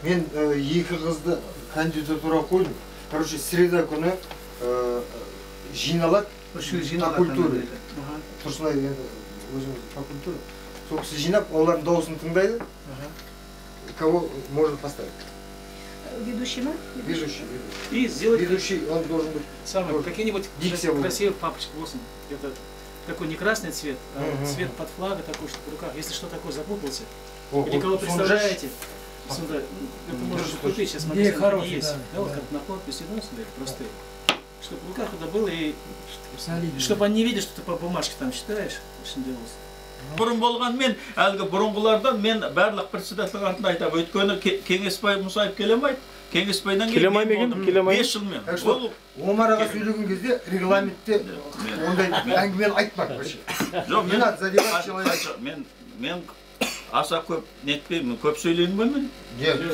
Мен екі қызды кандидатура қойдым. Короче, среда күні жиналады факультуры. Тұрсынай енді өзіміз факультуры. Сол кісі жинап, олардың дауысын тыңдайды. Кого можно поставить? Ведущий, да? Ведущий. И сделать ведущий, он должен быть какие-нибудь красивые папочки. Это такой не красный цвет, а цвет под флага такой, что в руках. Если что такое запутался, или кого представляете, это можно купить сейчас в магазине есть. Да, вот как на подписи, да, простые. Чтобы в руках это было и чтобы они не видели, что ты по бумажке там считаешь, очень делалось. Бұрын болған мен, әлгі бұрынғылардан мен барлық председатель артында айтам. Өйткені Кеңесбай Мұсаев келемейді. Кеңесбайдан кейін 5 жыл мен. Омар аға сөйлеген кезде регламентте ондай әңгімені айтпақ. Мен аса көп нетпеймін, көп сөйлеймін бе мен?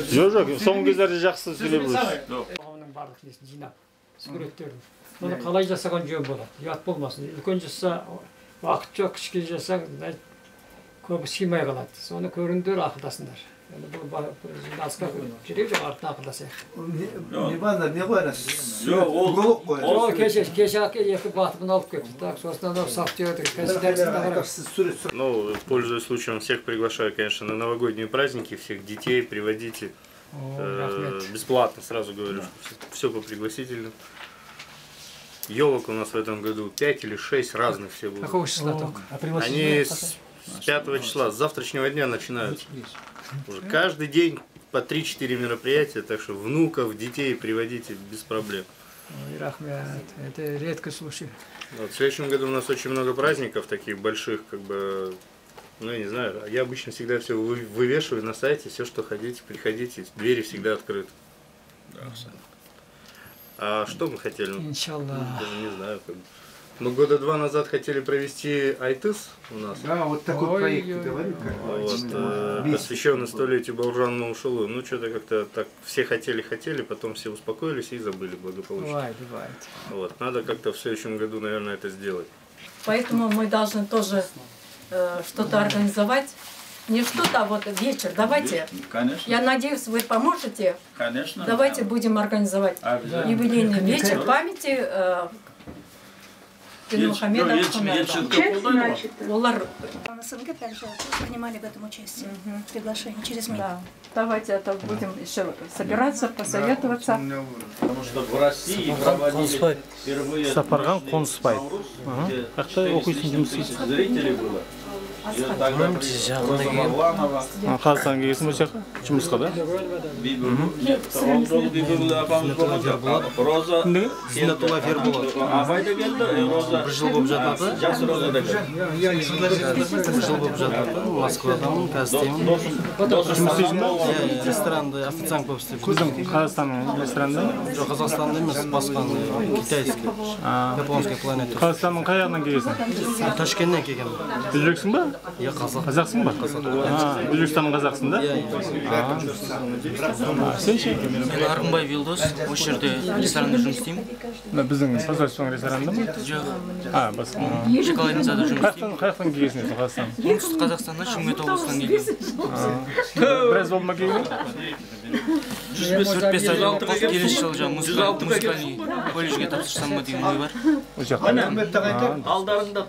Жоқ, соңғы кездерде жақсы сөйлеп жүрсіз. Қоғамның барлық несін жинап, суреттерін. Оны қалай жасаған жөн болады, ұят болмасын. Үлкен жасса, уақыт жоқ, кішкене жасаң, көбі сыймай қалады. Соны көріңдер, ақылдасыңдар. Бұл жинасқа жүрек жоқ, артына ақылдасайық. Не базар, не қойырасыз? Жоқ, ол кеше екі батыбын алып кетті. Так, сосын анау сафтиоды, Ну, пользуясь случаем, всех приглашаю, конечно, на новогодние праздники, всех детей приводите. Бесплатно, сразу говорю, все по пригласительным. Елок у нас в этом году 5 или 6 разных все будут. Какого числа только? Они с 5 числа, с завтрашнего дня начинаются. Уже каждый день по 3-4 мероприятия, так что внуков, детей приводите без проблем. Это редкий случай. Вот, в следующем году у нас очень много праздников таких больших, как бы, ну я не знаю, я обычно всегда все вывешиваю на сайте, все, что хотите, приходите, двери всегда открыты. А что мы хотели? Иншаллах. Даже не знаю. Мы года 2 назад хотели провести Айтыс у нас. Да, вот такой проект, говорю. Посвященный столетию Бауыржан Момышұлы. Ну, что-то как-то так все хотели, потом все успокоились и забыли благополучно. Бывает. Вот, надо как-то в следующем году, наверное, это сделать. Поэтому мы должны тоже что-то организовать. Не что-то, а вот вечер. Давайте. Конечно. Я надеюсь, вы поможете. Конечно. Давайте будем организовать юбилейный вечер памяти Динмухамеда Ахмедова. Олар СНГ также принимали в этом участие, приглашение через МИД. Да. Давайте это будем еще собираться, посоветоваться. Потому что в России проводили впервые Сапарган Конспай. Зрителей было. Қазақстан келгесін бұл жаққа? Жұмысқа да? Роза Зинатулла Ферболат. Абай да келді, Роза. Бір жыл болып жатады. Жас Роза да келді. Бір жыл болып жатады. Москвадан кәстеймін. Жұмыс істейсің ба? Ресторанды, официант болып істеп жүрмін. Күздің Қазақстанның ресторанында? Жоқ, Қазақстанда емес, басқа китайский, японский планета. Қазақстанның қай жағынан келгесің? Ташкенттен келгенмін. Өзбексің ба? Қазақсың ба? Өзбекстанның қазақсың да? Сен ше? Мен Арғынбай Вилдос, осы жерде ресторанда жұмыс істеймін. Біздің Посольствоның ресторанында ма? Жоқ. Басқа. Шоколадницада жұмыс істеймін. Қаяқтан келгесің Қазақстан? Оңтүстік Қазақстаннан, Шымкент облысынан келгенмін. Біраз болды ма келген? 4-5 ай болып қалды. Келесі жылы музыкальный колледжге тапсырсам ма деген ой бар. Алдарында